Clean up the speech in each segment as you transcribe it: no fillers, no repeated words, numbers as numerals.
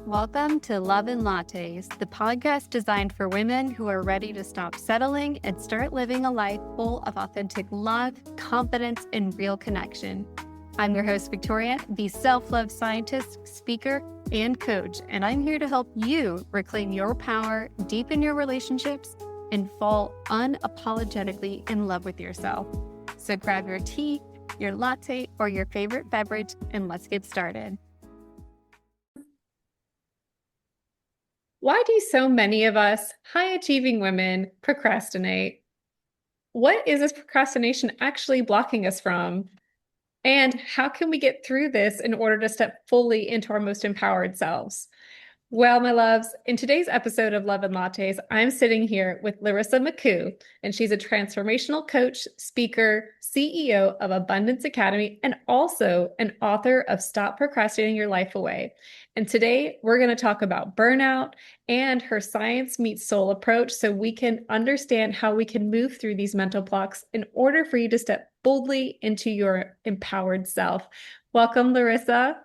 Welcome to Love and Lattes, the podcast designed for women who are ready to stop settling and start living a life full of authentic love, confidence, and real connection. I'm your host, Victoria, the self-love scientist, speaker, and coach, and I'm here to help you reclaim your power, deepen your relationships, and fall unapologetically in love with yourself. So grab your tea, your latte, or your favorite beverage, and let's get started. Why do so many of us high-achieving women procrastinate? What is this procrastination actually blocking us from? And how can we get through this in order to step fully into our most empowered selves? Well, my loves, in today's episode of Love and Lattes, I'm sitting here with Larisa Makuch, and she's a transformational coach, speaker, CEO of Abundance Academy, and also an author of Stop Procrastinating Your Life Away. And today we're going to talk about burnout and her science meets soul approach so we can understand how we can move through these mental blocks in order for you to step boldly into your empowered self. Welcome, Larisa.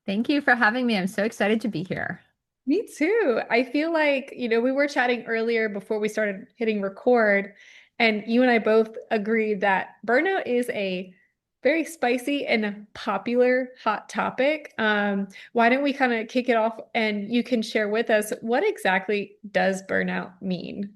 Thank you for having me. I'm so excited to be here. Me too. I feel like, we were chatting earlier before we started hitting record, and you and I both agreed that burnout is a very spicy and popular hot topic. Why don't we kind of kick it off and you can share with us what exactly does burnout mean?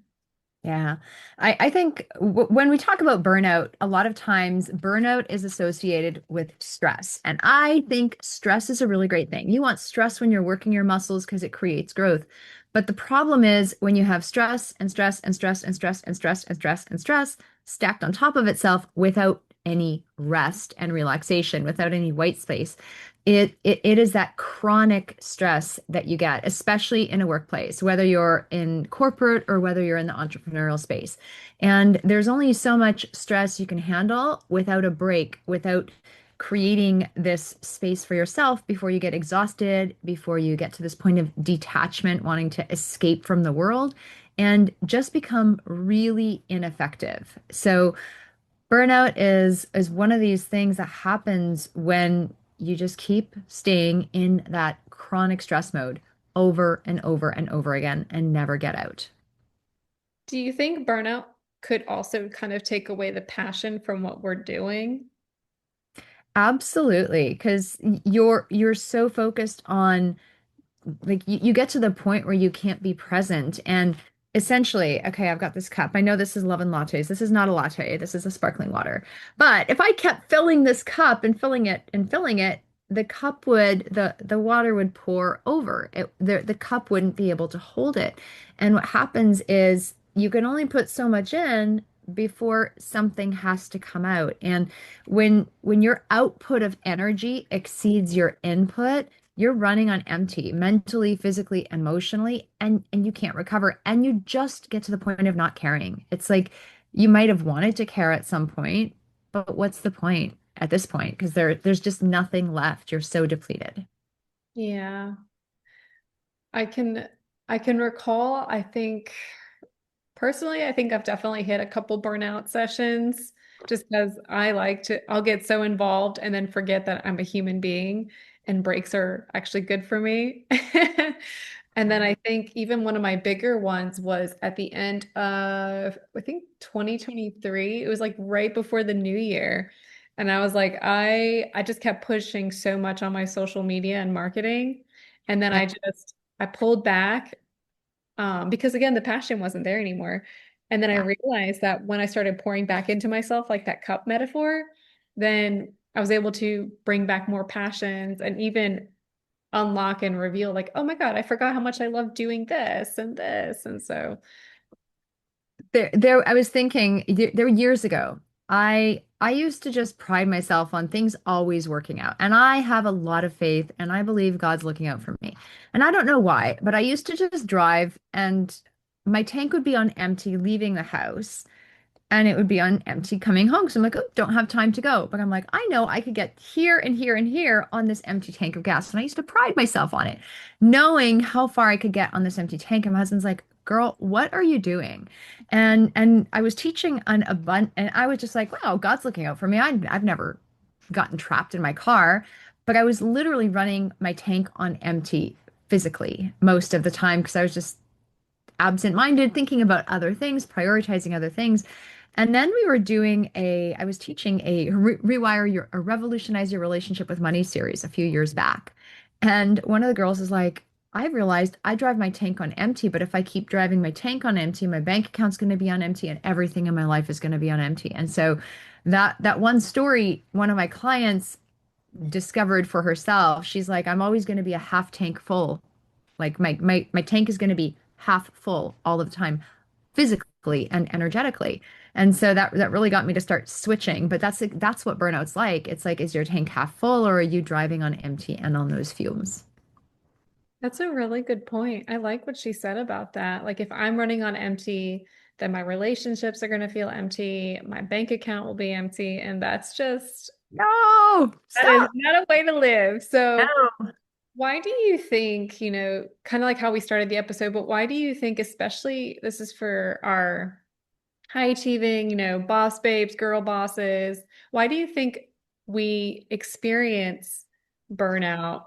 Yeah. I think when we talk about burnout, a lot of times burnout is associated with stress. And I think stress is a really great thing. You want stress when you're working your muscles because it creates growth. But the problem is when you have stress and stress and stress and stress and stress and stress and stress stacked on top of itself without any rest and relaxation, without any white space. It is that chronic stress that you get, especially in a workplace, whether you're in corporate or whether you're in the entrepreneurial space. And there's only so much stress you can handle without a break, without creating this space for yourself before you get exhausted, before you get to this point of detachment, wanting to escape from the world and just become really ineffective. So burnout is one of these things that happens when you just keep staying in that chronic stress mode over and over and over again and never get out. Do you think burnout could also kind of take away the passion from what we're doing? Absolutely, because you're so focused on like you get to the point where you can't be present and essentially, okay, I've got this cup. I know this is love and lattes. This is not a latte. This is a sparkling water. But if I kept filling this cup and filling it, the water would pour over. The cup wouldn't be able to hold it. And what happens is you can only put so much in before something has to come out. And when your output of energy exceeds your input, you're running on empty mentally, physically, emotionally, and you can't recover. And you just get to the point of not caring. It's like you might have wanted to care at some point, but what's the point at this point? Because there's just nothing left. You're so depleted. Yeah, I can I can recall, I think I've definitely hit a couple burnout sessions just because I'll get so involved and then forget that I'm a human being and breaks are actually good for me. And then I think even one of my bigger ones was at the end of, I think 2023. It was like right before the new year. And I was like, I just kept pushing so much on my social media and marketing. And then Yeah. I pulled back because again, the passion wasn't there anymore. And then I Yeah. realized that when I started pouring back into myself, like that cup metaphor, then I was able to bring back more passions and even unlock and reveal, like, oh my God, I forgot how much I love doing this and this. And so, I was thinking there were years ago. I used to just pride myself on things always working out. And I have a lot of faith and I believe God's looking out for me. And I don't know why, but I used to just drive and my tank would be on empty leaving the house and it would be on empty coming home. So I'm like, oh, don't have time to go. But I'm like, I know I could get here and here and here on this empty tank of gas. And I used to pride myself on it, knowing how far I could get on this empty tank. And my husband's like, girl, what are you doing? And I was teaching on a bunch, and I was just like, wow, God's looking out for me. I've never gotten trapped in my car, but I was literally running my tank on empty physically most of the time because I was just absent-minded, thinking about other things, prioritizing other things. And then I was teaching a revolutionize your relationship with money series a few years back. And one of the girls is like, I realized I drive my tank on empty, but if I keep driving my tank on empty, my bank account's going to be on empty and everything in my life is going to be on empty. And so that one story, one of my clients discovered for herself, she's like, I'm always going to be a half tank full. Like my tank is going to be half full all of the time, physically and energetically. And so that really got me to start switching. But that's what burnout's like. It's like, is your tank half full or are you driving on empty and on those fumes? That's a really good point. I like what she said about that. Like, if I'm running on empty, then my relationships are going to feel empty, my bank account will be empty, and No, that is stop. not a way to live. So, No. why do you think, kind of like how we started the episode, but why do you think, especially this is for our high achieving, boss babes, girl bosses, why do you think we experience burnout?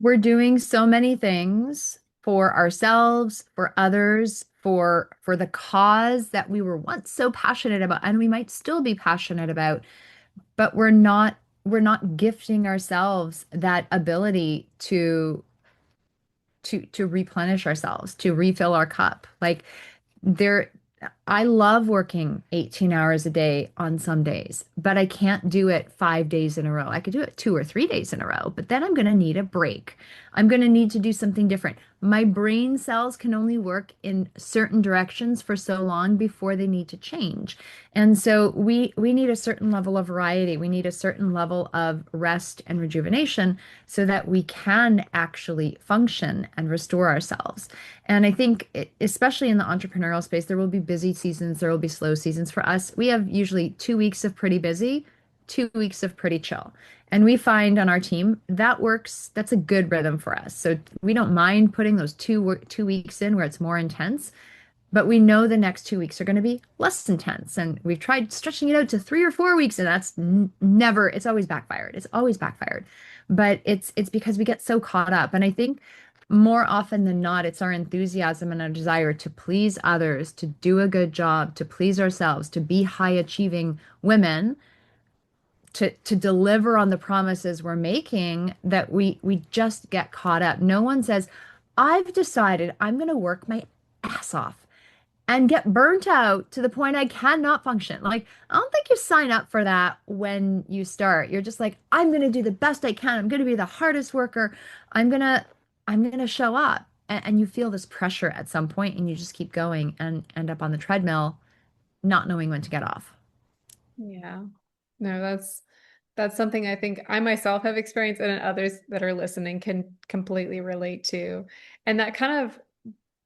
We're doing so many things for ourselves, for others, for the cause that we were once so passionate about and we might still be passionate about, but we're not gifting ourselves that ability to replenish ourselves, to refill our cup. Like there I love working 18 hours a day on some days, but I can't do it 5 days in a row. I could do it 2 or 3 days in a row, but then I'm going to need a break. I'm going to need to do something different. My brain cells can only work in certain directions for so long before they need to change. And so we need a certain level of variety. We need a certain level of rest and rejuvenation so that we can actually function and restore ourselves. And I think, especially in the entrepreneurial space, there will be busy seasons, there will be slow seasons. For us, we have usually 2 weeks of pretty busy, 2 weeks of pretty chill. And we find on our team that works, that's a good rhythm for us. So we don't mind putting those 2 weeks in where it's more intense, but we know the next 2 weeks are going to be less intense. And we've tried stretching it out to 3 or 4 weeks, and that's never, it's always backfired. It's always backfired. But it's because we get so caught up. And I think more often than not, it's our enthusiasm and our desire to please others, to do a good job, to please ourselves, to be high achieving women, to deliver on the promises we're making that we just get caught up. No one says, I've decided I'm going to work my ass off and get burnt out to the point I cannot function. Like, I don't think you sign up for that when you start. You're just like, I'm going to do the best I can. I'm going to be the hardest worker. I'm going to I'm going to show up. And you feel this pressure at some point and you just keep going and end up on the treadmill, not knowing when to get off. Yeah. No, that's something I think I myself have experienced and others that are listening can completely relate to. And that kind of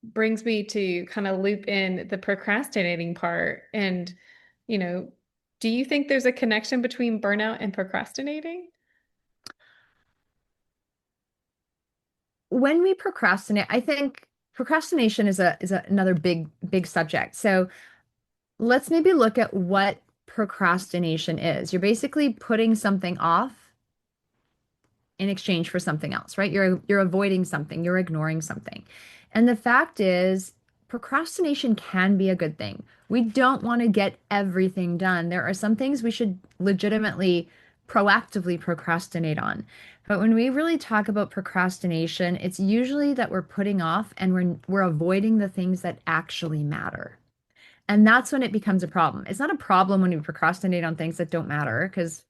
brings me to kind of loop in the procrastinating part. And, you know, do you think there's a connection between burnout and procrastinating? When we procrastinate, I think procrastination another big subject. So let's maybe look at what procrastination is. You're basically putting something off in exchange for something else, right? You're avoiding something, you're ignoring something. And the fact is, procrastination can be a good thing. We don't want to get everything done. There are some things we should legitimately proactively procrastinate on. But when we really talk about procrastination, it's usually that we're putting off and we're avoiding the things that actually matter. And that's when it becomes a problem. It's not a problem when we procrastinate on things that don't matter, because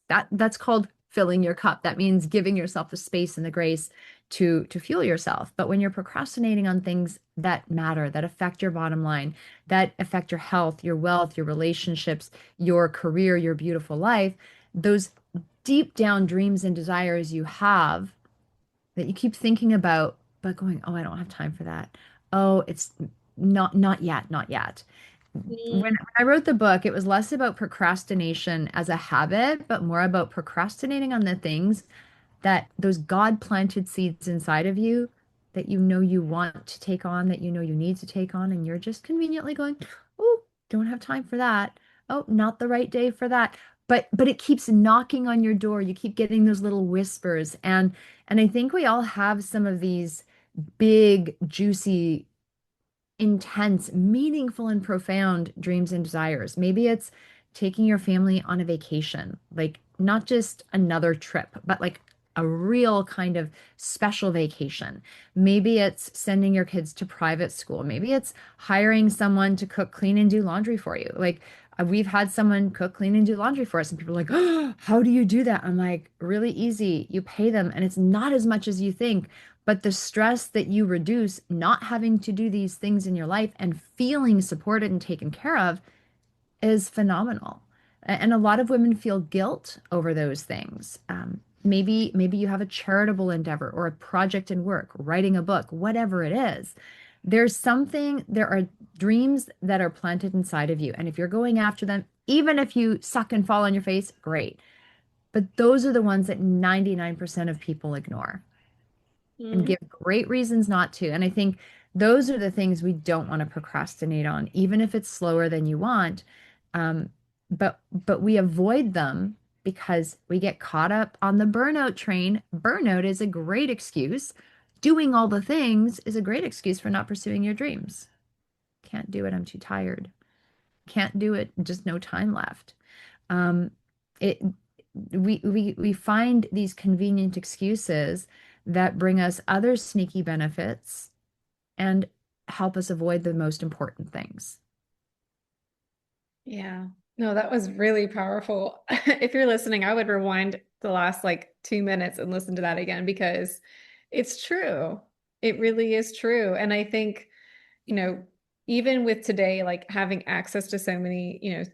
that's called filling your cup. That means giving yourself the space and the grace to fuel yourself. But when you're procrastinating on things that matter, that affect your bottom line, that affect your health, your wealth, your relationships, your career, your beautiful life, those deep down dreams and desires you have that you keep thinking about, but going, oh, I don't have time for that. Oh, it's not yet, not yet. When I wrote the book, it was less about procrastination as a habit, but more about procrastinating on the things that those God planted seeds inside of you that you know you want to take on, that you know you need to take on, and you're just conveniently going, oh, don't have time for that. Oh, not the right day for that. but it keeps knocking on your door. You keep getting those little whispers. And I think we all have some of these big, juicy, intense, meaningful, and profound dreams and desires. Maybe it's taking your family on a vacation, like not just another trip, but like a real kind of special vacation. Maybe it's sending your kids to private school. Maybe it's hiring someone to cook, clean, and do laundry for you. Like we've had someone cook, clean, and do laundry for us, and people are like, "Oh, how do you do that?" I'm like, "Really easy. You pay them, and it's not as much as you think." But the stress that you reduce not having to do these things in your life and feeling supported and taken care of is phenomenal. And a lot of women feel guilt over those things. Maybe you have a charitable endeavor or a project in work, writing a book, whatever it is. There are dreams that are planted inside of you. And if you're going after them, even if you suck and fall on your face, great. But those are the ones that 99% of people ignore and Mhm. give great reasons not to. And I think those are the things we don't want to procrastinate on, even if it's slower than you want. Um, but we avoid them because we get caught up on the burnout train. Burnout is a great excuse. Doing all the things is a great excuse for not pursuing your dreams. Can't do it, I'm too tired. Can't do it, just no time left. Um, it we find these convenient excuses that bring us other sneaky benefits and help us avoid the most important things. Yeah. No, that was really powerful. If you're listening, I would rewind the last like 2 minutes and listen to that again because it's true. It really is true. And I think, you know, even with today, like having access to so many,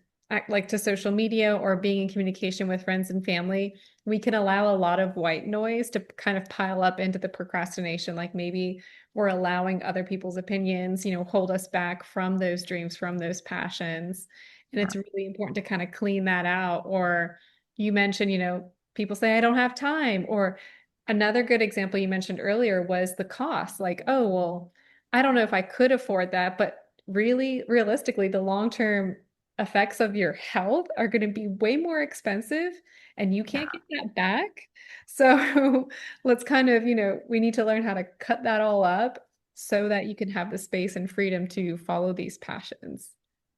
like to social media or being in communication with friends and family, we can allow a lot of white noise to kind of pile up into the procrastination. Like maybe we're allowing other people's opinions, hold us back from those dreams, from those passions. And Yeah. it's really important to kind of clean that out. Or you mentioned, people say, I don't have time. Or another good example you mentioned earlier was the cost. Like, oh, well, I don't know if I could afford that, but really, realistically, the long-term effects of your health are going to be way more expensive and you can't Yeah. get that back. So let's kind of, we need to learn how to cut that all up so that you can have the space and freedom to follow these passions.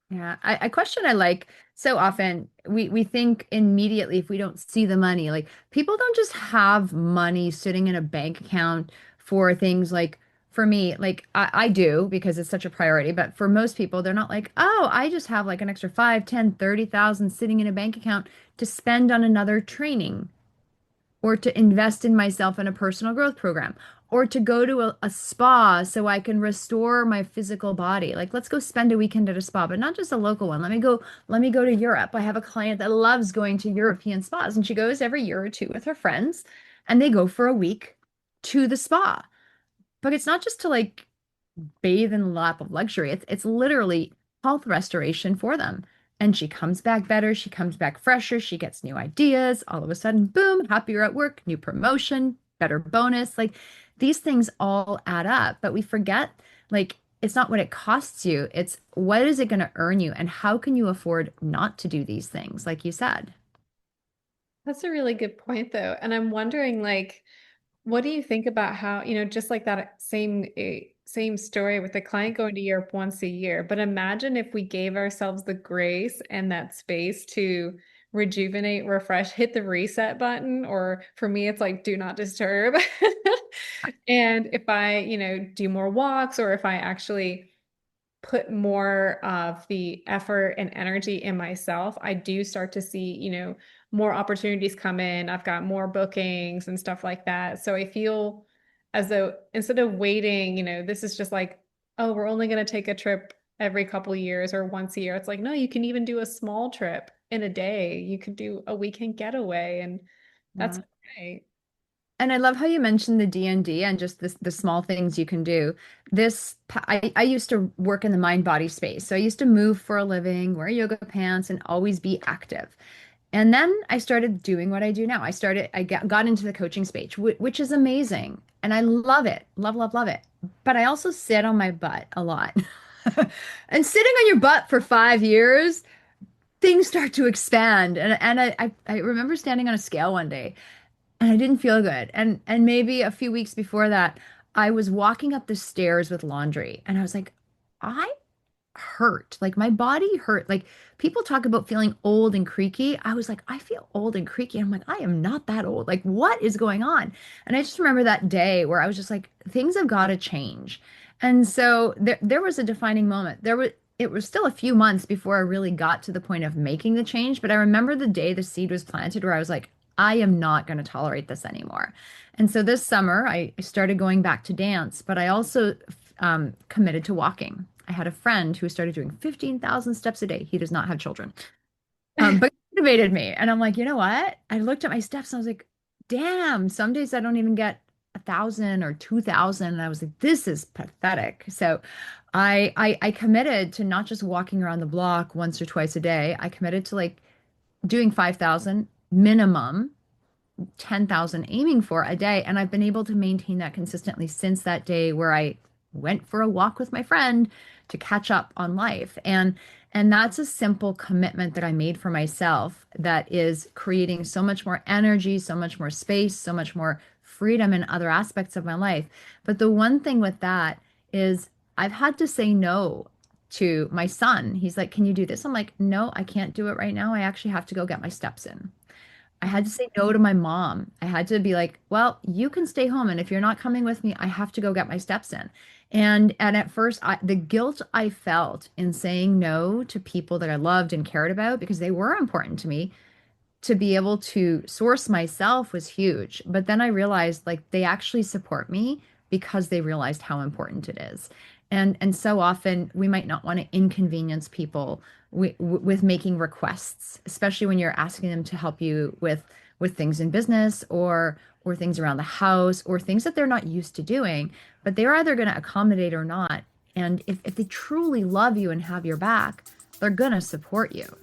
Yeah, a question I like so often we think immediately if we don't see the money, like people don't just have money sitting in a bank account for things like for me, like I do because it's such a priority, but for most people, they're not like, oh, I just have like an extra 5, 10, 30,000 sitting in a bank account to spend on another training or to invest in myself in a personal growth program, or to go to a spa so I can restore my physical body. Like, let's go spend a weekend at a spa, but not just a local one. Let me go to Europe. I have a client that loves going to European spas, and she goes every year or two with her friends, and they go for a week to the spa. But it's not just to like bathe in a lap of luxury. It's literally health restoration for them. And she comes back better, she comes back fresher, she gets new ideas. All of a sudden, boom, happier at work, new promotion, better bonus. Like these things all add up, but we forget like it's not what it costs you, it's what is it going to earn you and how can you afford not to do these things, like you said. That's a really good point, though. And I'm wondering, like, what do you think about how, just like that same story with the client going to Europe once a year, but imagine if we gave ourselves the grace and that space to rejuvenate, refresh, hit the reset button, or for me, it's like do not disturb. And if I, do more walks or if I actually put more of the effort and energy in myself, I do start to see, more opportunities come in. I've got more bookings and stuff like that. So I feel as though instead of waiting, this is just like, oh, we're only going to take a trip every couple years or once a year. It's like, no, you can even do a small trip in a day. You could do a weekend getaway, and that's Yeah. okay. And I love how you mentioned the D&D and just the small things you can do. I used to work in the mind body space. So I used to move for a living, wear yoga pants, and always be active. And then I started doing what I do now. I got into the coaching space, which is amazing. And I love it. Love, love, love it. But I also sit on my butt a lot. And sitting on your butt for 5 years things start to expand. And I remember standing on a scale one day and I didn't feel good. And maybe a few weeks before that, I was walking up the stairs with laundry and I was like, I hurt. Like my body hurt. Like people talk about feeling old and creaky. I was like, I feel old and creaky. And I'm like, I am not that old. Like, what is going on? And I just remember that day where I was just like, things have got to change. And so there was a defining moment. It was still a few months before I really got to the point of making the change. But I remember the day the seed was planted where I was like, I am not going to tolerate this anymore. And so this summer, I started going back to dance, but I also committed to walking. I had a friend who started doing 15,000 steps a day. He does not have children, but it motivated me. And I'm like, you know what? I looked at my steps and I was like, damn, some days I don't even get 1,000 or 2,000. And I was like, this is pathetic. So I committed to not just walking around the block once or twice a day. I committed to like doing 5,000 minimum 10,000 aiming for a day. And I've been able to maintain that consistently since that day where I went for a walk with my friend to catch up on life. And that's a simple commitment that I made for myself that is creating so much more energy, so much more space, so much more freedom in other aspects of my life. But the one thing with that is I've had to say no to my son. He's like, "Can you do this?" I'm like, "No, I can't do it right now. I actually have to go get my steps in." I had to say no to my mom. I had to be like, well, you can stay home. And if you're not coming with me, I have to go get my steps in. And at first, the guilt I felt in saying no to people that I loved and cared about because they were important to me to be able to source myself was huge. But then I realized like they actually support me because they realized how important it is. And so often we might not want to inconvenience people with making requests, especially when you're asking them to help you with things in business or things around the house or things that they're not used to doing, but they're either going to accommodate or not. And if they truly love you and have your back, they're going to support you.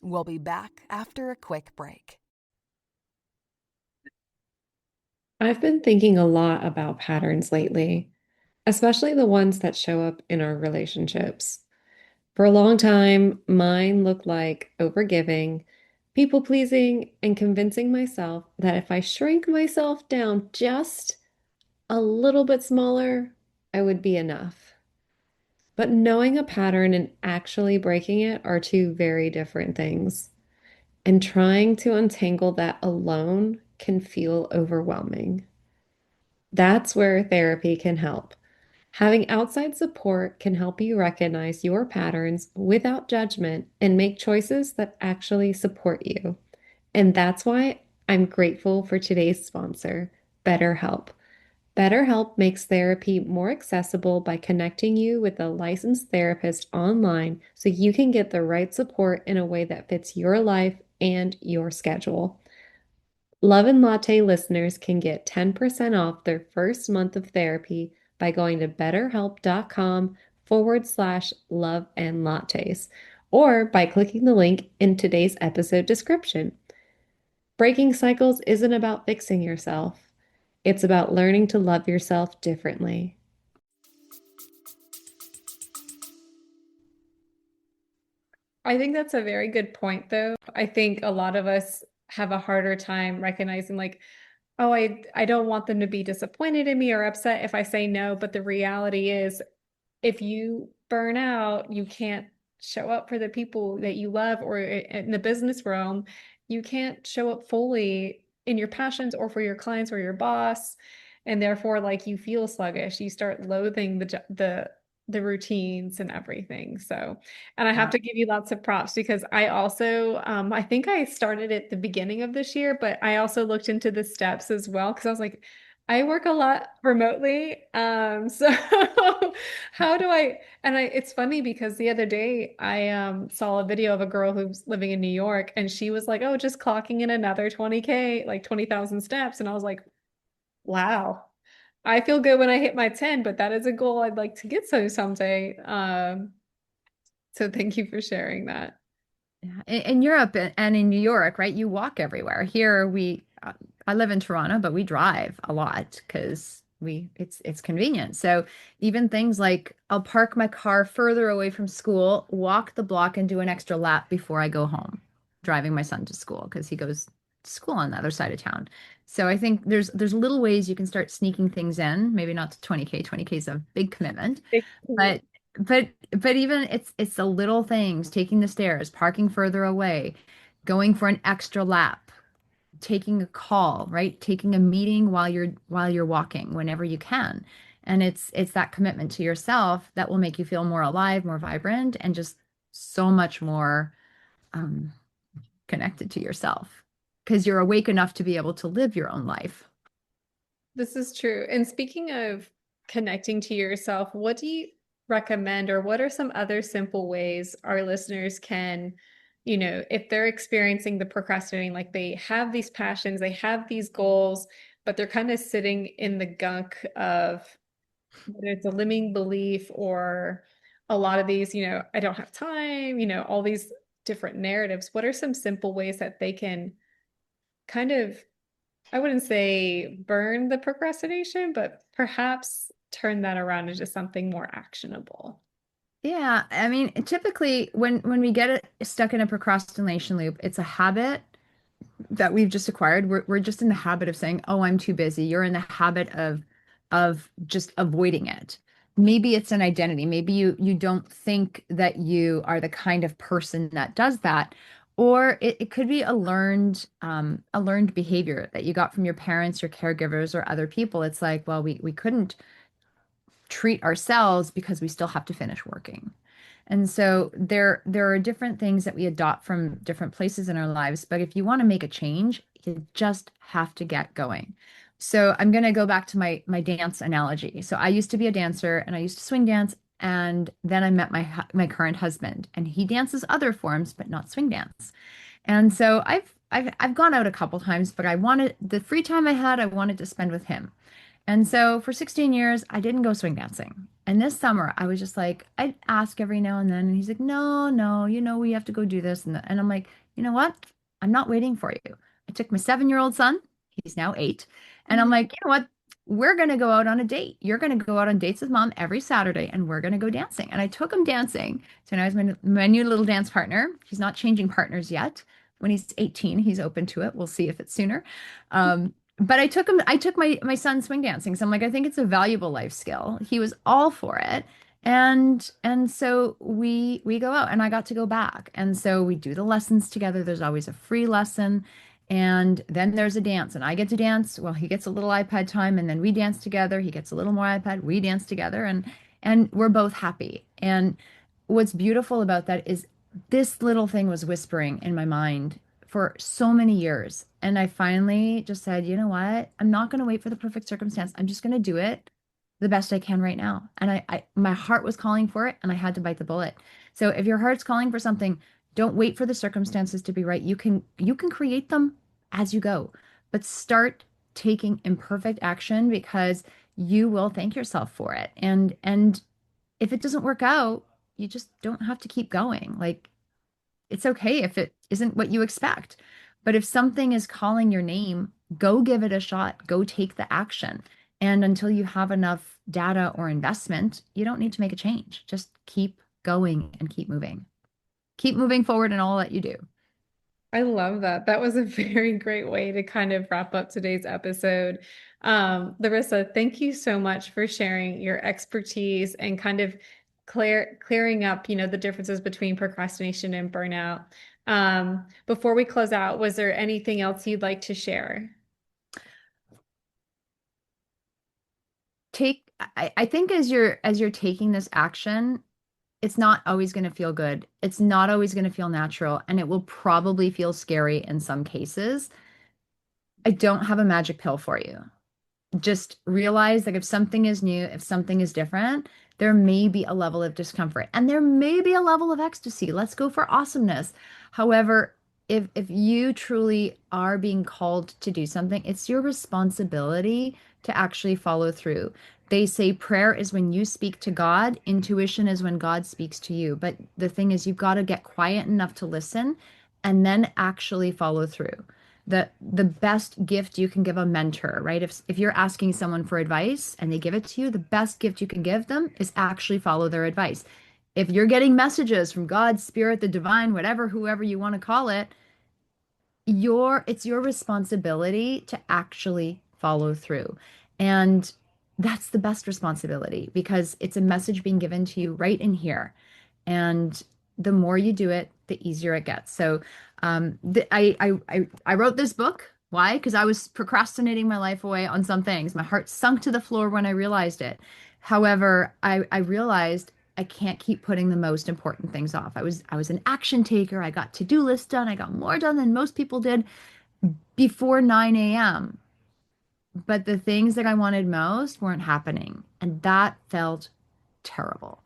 We'll be back after a quick break. I've been thinking a lot about patterns lately, especially the ones that show up in our relationships. For a long time, mine looked like overgiving, people pleasing, and convincing myself that if I shrink myself down just a little bit smaller, I would be enough. But knowing a pattern and actually breaking it are two very different things. And trying to untangle that alone can feel overwhelming. That's where therapy can help. Having outside support can help you recognize your patterns without judgment and make choices that actually support you. And that's why I'm grateful for today's sponsor, BetterHelp. BetterHelp makes therapy more accessible by connecting you with a licensed therapist online so you can get the right support in a way that fits your life and your schedule. Love and Latte listeners can get 10% off their first month of therapy by going to betterhelp.com/love and lattes or by clicking the link in today's episode description. Breaking cycles isn't about fixing yourself, it's about learning to love yourself differently. I think that's a very good point, though. I think a lot of us have a harder time recognizing, like, oh, I don't want them to be disappointed in me or upset if I say no. But the reality is, if you burn out, you can't show up for the people that you love, or in the business realm, you can't show up fully in your passions or for your clients or your boss. And therefore, like you feel sluggish, you start loathing the routines and everything. So, and I have Yeah. to give you lots of props because I also I think I started at the beginning of this year, but I also looked into the steps as well because I was like, I work a lot remotely. So how do I, and it's funny because the other day I saw a video of a girl who's living in New York and she was like, oh, just clocking in another 20K, like 20,000 steps. And I was like, wow, I feel good when I hit my 10, but that is a goal I'd like to get so someday. So thank you for sharing that. Yeah. In Europe and in New York, right? You walk everywhere. Here I live in Toronto, but we drive a lot because it's convenient. So even things like I'll park my car further away from school, walk the block and do an extra lap before I go home, driving my son to school because he goes to school on the other side of town. So I think there's little ways you can start sneaking things in, maybe not to 20K. 20K is a big commitment, but but even it's the little things, taking the stairs, parking further away, going for an extra lap, taking a call, right? Taking a meeting while you're walking whenever you can. And it's that commitment to yourself that will make you feel more alive, more vibrant, and just so much more um, connected to yourself because you're awake enough to be able to live your own life. This is true. And speaking of connecting to yourself, what do you recommend, or what are some other simple ways our listeners can, if they're experiencing the procrastinating, like they have these passions, they have these goals, but they're kind of sitting in the gunk of whether it's a limiting belief or a lot of these, I don't have time, all these different narratives. What are some simple ways that they can kind of, I wouldn't say burn the procrastination, but perhaps turn that around into something more actionable? Yeah, I mean, typically when we get stuck in a procrastination loop, it's a habit that we've just acquired. We're just in the habit of saying, "Oh, I'm too busy." You're in the habit of just avoiding it. Maybe it's an identity. Maybe you don't think that you are the kind of person that does that. Or it could be a learned behavior that you got from your parents, your caregivers, or other people. It's like, well, we couldn't treat ourselves because we still have to finish working. And so there are different things that we adopt from different places in our lives, but if you want to make a change, you just have to get going. So I'm going to go back to my dance analogy. So I used to be a dancer and I used to swing dance, and then I met my current husband and he dances other forms but not swing dance. And so I've gone out a couple times, but I wanted the free time I had, I wanted to spend with him. And so for 16 years, I didn't go swing dancing. And this summer, I was just like, I'd ask every now and then. And he's like, no, no, we have to go do this. And I'm like, you know what? I'm not waiting for you. I took my 7-year-old son, he's now 8. And I'm like, you know what? We're going to go out on a date. You're going to go out on dates with mom every Saturday and we're going to go dancing. And I took him dancing. So now he's my new little dance partner. He's not changing partners yet. When he's 18, he's open to it. We'll see if it's sooner. But I took my son swing dancing. So I'm like, I think it's a valuable life skill. He was all for it. And so we go out and I got to go back. And so we do the lessons together. There's always a free lesson. And then there's a dance and I get to dance. Well, he gets a little iPad time and then we dance together. He gets a little more iPad. We dance together and we're both happy. And what's beautiful about that is this little thing was whispering in my mind for so many years. And I finally just said, you know what? I'm not going to wait for the perfect circumstance. I'm just going to do it the best I can right now. And my heart was calling for it and I had to bite the bullet. So if your heart's calling for something, don't wait for the circumstances to be right. You can create them as you go, but start taking imperfect action because you will thank yourself for it. And if it doesn't work out, you just don't have to keep going. Like it's okay if it isn't what you expect. But if something is calling your name, go give it a shot, go take the action. And until you have enough data or investment, you don't need to make a change. Just keep going and keep moving. Keep moving forward in all that you do. I love that. That was a very great way to kind of wrap up today's episode. Larissa, thank you so much for sharing your expertise and kind of clearing up, the differences between procrastination and burnout. Before we close out, was there anything else you'd like to share? I think as you're taking this action, it's not always going to feel good. It's not always going to feel natural, and it will probably feel scary in some cases. I don't have a magic pill for you. Just realize that if something is new, if something is different, there may be a level of discomfort and there may be a level of ecstasy. Let's go for awesomeness. However, if you truly are being called to do something, it's your responsibility to actually follow through. They say prayer is when you speak to God, intuition is when God speaks to you. But the thing is, you've got to get quiet enough to listen and then actually follow through The best gift you can give a mentor, right? If you're asking someone for advice and they give it to you, the best gift you can give them is actually follow their advice. If you're getting messages from God, Spirit, the divine, whatever, whoever you want to call it, it's your responsibility to actually follow through. And that's the best responsibility because it's a message being given to you right in here. And the more you do it, the easier it gets. So I wrote this book. Why? Because I was procrastinating my life away on some things. My heart sunk to the floor when I realized it. However, I realized I can't keep putting the most important things off. I was an action taker. I got to-do lists done. I got more done than most people did before 9 a.m. But the things that I wanted most weren't happening. And that felt terrible.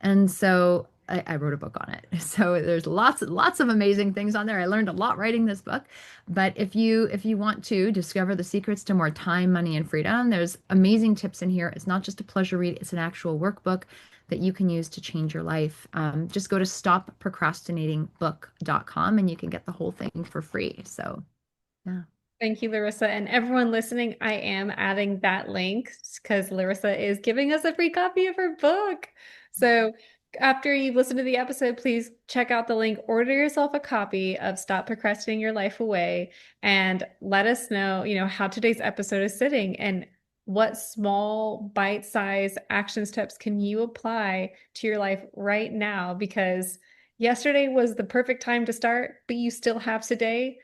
And so I wrote a book on it. So there's lots of amazing things on there. I learned a lot writing this book. But if you want to discover the secrets to more time, money, and freedom, there's amazing tips in here. It's not just a pleasure read, it's an actual workbook that you can use to change your life. Just go to stopprocrastinatingbook.com and you can get the whole thing for free. So yeah. Thank you, Larissa. And everyone listening, I am adding that link because Larissa is giving us a free copy of her book. So after you listen to the episode, please check out the link, order yourself a copy of Stop Procrastinating Your Life Away, and let us know, how today's episode is sitting and what small bite-sized action steps can you apply to your life right now, because yesterday was the perfect time to start, but you still have today.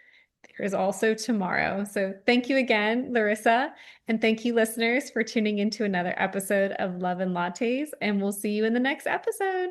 There is also tomorrow. So thank you again, Larissa. And thank you, listeners, for tuning into another episode of Love and Lattes. And we'll see you in the next episode.